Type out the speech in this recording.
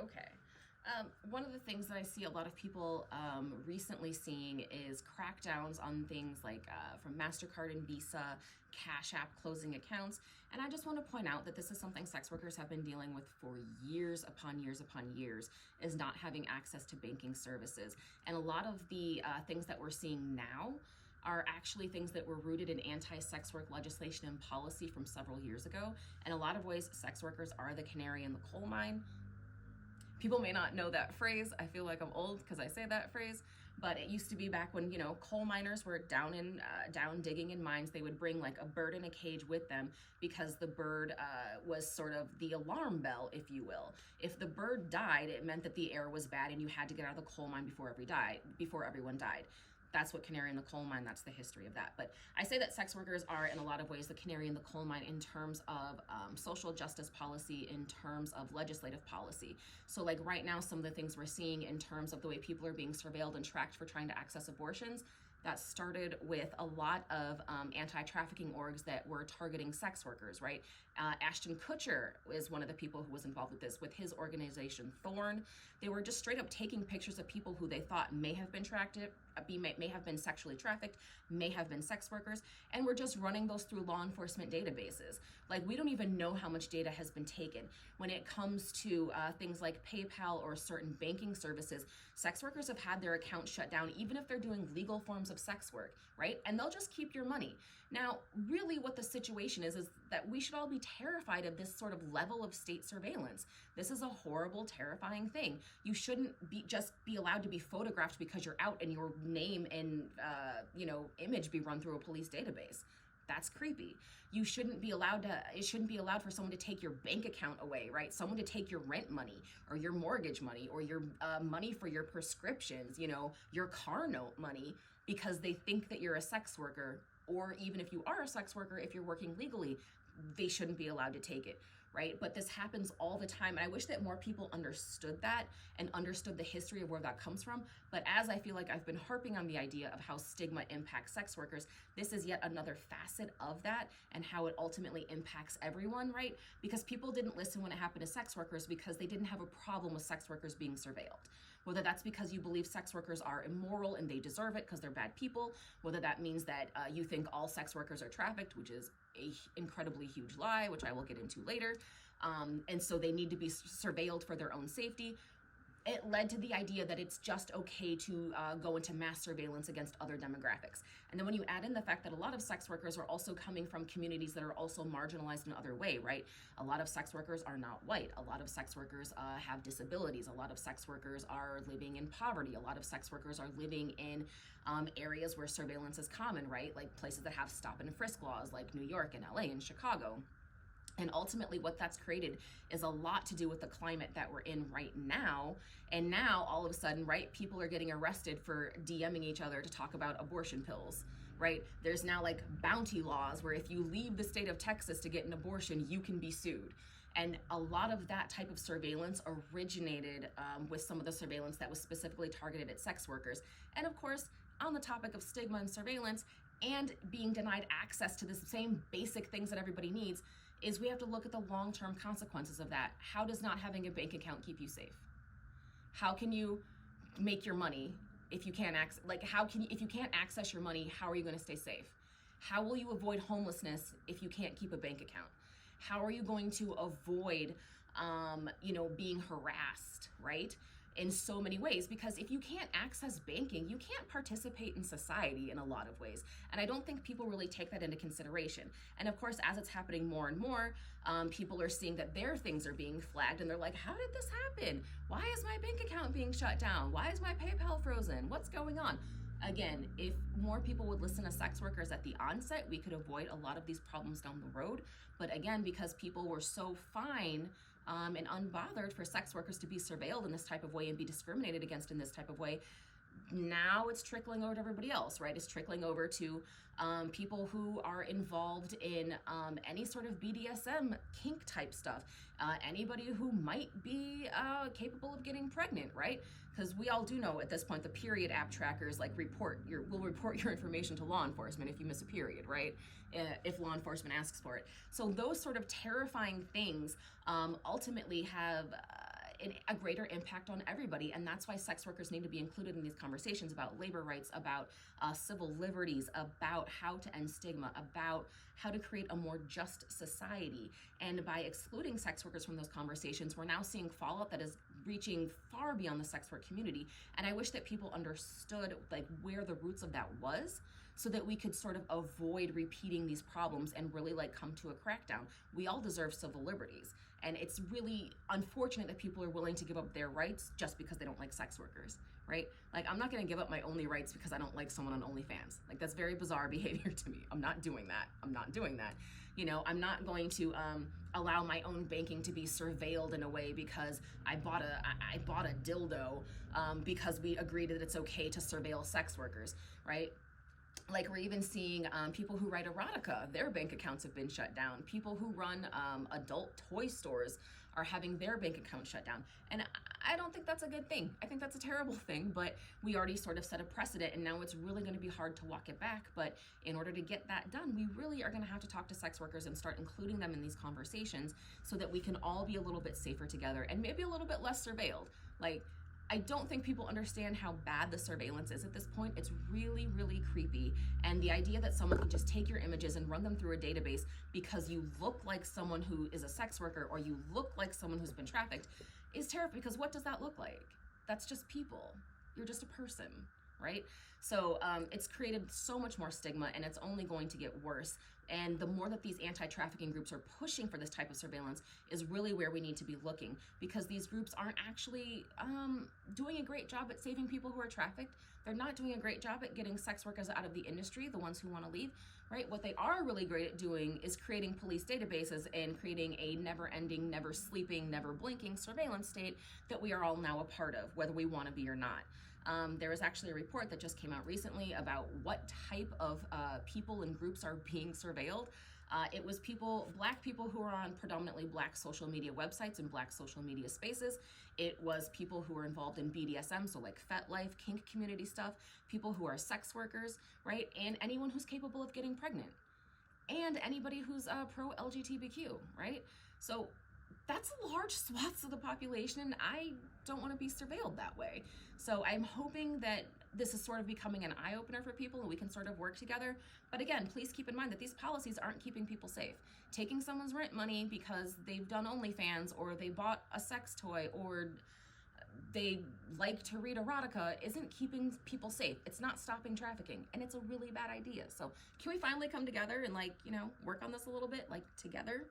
Okay. One of the things that I see a lot of people recently seeing is crackdowns on things like from MasterCard and Visa, Cash App closing accounts. And I just want to point out that this is something sex workers have been dealing with for years upon years upon years, is not having access to banking services. And a lot of the things that we're seeing now are actually things that were rooted in anti-sex work legislation and policy from several years ago. In a lot of ways, sex workers are the canary in the coal mine. People may not know that phrase. I feel like I'm old because I say that phrase, but it used to be back when, coal miners were down digging in mines. They would bring like a bird in a cage with them because the bird was sort of the alarm bell, if you will. If the bird died, it meant that the air was bad and you had to get out of the coal mine before everyone died. That's what canary in the coal mine, that's the history of that. But I say that sex workers are in a lot of ways the canary in the coal mine in terms of social justice policy, in terms of legislative policy. So like right now, some of the things we're seeing in terms of the way people are being surveilled and tracked for trying to access abortions, that started with a lot of anti-trafficking orgs that were targeting sex workers, right? Ashton Kutcher is one of the people who was involved with this, with his organization Thorn. They were just straight up taking pictures of people who they thought may have been may have been sexually trafficked, may have been sex workers, and we're just running those through law enforcement databases. Like, we don't even know how much data has been taken. When it comes to things like PayPal or certain banking services, sex workers have had their accounts shut down, even if they're doing legal forms of sex work, right? And they'll just keep your money. Now, really what the situation is that we should all be terrified of this sort of level of state surveillance. This is a horrible, terrifying thing. You shouldn't just be allowed to be photographed because you're out and your name and image be run through a police database. That's creepy. It shouldn't be allowed for someone to take your bank account away, right? Someone to take your rent money or your mortgage money or your money for your prescriptions, your car note money, because they think that you're a sex worker. Or even if you are a sex worker, if you're working legally, they shouldn't be allowed to take it, right? But this happens all the time. And I wish that more people understood that and understood the history of where that comes from. But as I feel like I've been harping on the idea of how stigma impacts sex workers, this is yet another facet of that and how it ultimately impacts everyone, right? Because people didn't listen when it happened to sex workers because they didn't have a problem with sex workers being surveilled. Whether that's because you believe sex workers are immoral and they deserve it because they're bad people, whether that means that you think all sex workers are trafficked, which is a incredibly huge lie, which I will get into later. And so they need to be surveilled for their own safety. It led to the idea that it's just okay to go into mass surveillance against other demographics. And then when you add in the fact that a lot of sex workers are also coming from communities that are also marginalized in other way, right? A lot of sex workers are not white. A lot of sex workers have disabilities. A lot of sex workers are living in poverty. A lot of sex workers are living in areas where surveillance is common, right? Like places that have stop and frisk laws like New York and LA and Chicago. And ultimately what that's created is a lot to do with the climate that we're in right now. And now all of a sudden, right, people are getting arrested for DMing each other to talk about abortion pills, right? There's now like bounty laws where if you leave the state of Texas to get an abortion, you can be sued. And a lot of that type of surveillance originated with some of the surveillance that was specifically targeted at sex workers. And of course, on the topic of stigma and surveillance and being denied access to the same basic things that everybody needs, is we have to look at the long-term consequences of that. How does not having a bank account keep you safe? How can you make your money if you can't if you can't access your money, how are you going to stay safe? How will you avoid homelessness if you can't keep a bank account? How are you going to avoid being harassed, right? In so many ways, because if you can't access banking, you can't participate in society in a lot of ways. And I don't think people really take that into consideration. And of course, as it's happening more and more, people are seeing that their things are being flagged and they're like, how did this happen? Why is my bank account being shut down? Why is my PayPal frozen? What's going on? Again, if more people would listen to sex workers at the onset, we could avoid a lot of these problems down the road. But again, because people were so fine and unbothered for sex workers to be surveilled in this type of way and be discriminated against in this type of way, now it's trickling over to everybody else, right? It's trickling over to people who are involved in any sort of BDSM kink type stuff, anybody who might be capable of getting pregnant, right? Because we all do know at this point the period app trackers will report your information to law enforcement if you miss a period, right? If law enforcement asks for it. So those sort of terrifying things ultimately have a greater impact on everybody. And that's why sex workers need to be included in these conversations about labor rights, about civil liberties, about how to end stigma, about how to create a more just society. And by excluding sex workers from those conversations, we're now seeing fallout that is reaching far beyond the sex work community. And I wish that people understood like where the roots of that was, so that we could sort of avoid repeating these problems and really like come to a crackdown. We all deserve civil liberties. And it's really unfortunate that people are willing to give up their rights just because they don't like sex workers, right? Like, I'm not gonna give up my only rights because I don't like someone on OnlyFans. Like, that's very bizarre behavior to me. I'm not doing that. I'm not doing that. You know, I'm not going to allow my own banking to be surveilled in a way because I bought a dildo because we agreed that it's okay to surveil sex workers, right? Like, we're even seeing people who write erotica, their bank accounts have been shut down. People who run adult toy stores are having their bank accounts shut down. And I don't think that's a good thing. I think that's a terrible thing, but we already sort of set a precedent, and now it's really gonna be hard to walk it back. But in order to get that done, we really are gonna have to talk to sex workers and start including them in these conversations so that we can all be a little bit safer together and maybe a little bit less surveilled. Like, I don't think people understand how bad the surveillance is at this point. It's really, really creepy. And the idea that someone can just take your images and run them through a database because you look like someone who is a sex worker or you look like someone who's been trafficked is terrifying, because what does that look like? That's just people. You're just a person, right? So it's created so much more stigma, and it's only going to get worse. And the more that these anti-trafficking groups are pushing for this type of surveillance is really where we need to be looking, because these groups aren't actually doing a great job at saving people who are trafficked. They're not doing a great job at getting sex workers out of the industry, the ones who want to leave, right? What they are really great at doing is creating police databases and creating a never-ending, never sleeping, never blinking surveillance state that we are all now a part of, whether we want to be or not. There was actually a report that just came out recently about what type of people and groups are being surveilled. It was Black people who are on predominantly Black social media websites and Black social media spaces. It was people who are involved in BDSM, so like FetLife, kink community stuff, people who are sex workers, right? And anyone who's capable of getting pregnant. And anybody who's pro-LGBTQ, right? So that's large swaths of the population, and I don't want to be surveilled that way. So I'm hoping that this is sort of becoming an eye-opener for people and we can sort of work together. But again, please keep in mind that these policies aren't keeping people safe. Taking someone's rent money because they've done OnlyFans or they bought a sex toy or they like to read erotica isn't keeping people safe. It's not stopping trafficking, and it's a really bad idea. So can we finally come together and, like, you know, work on this a little bit, like together?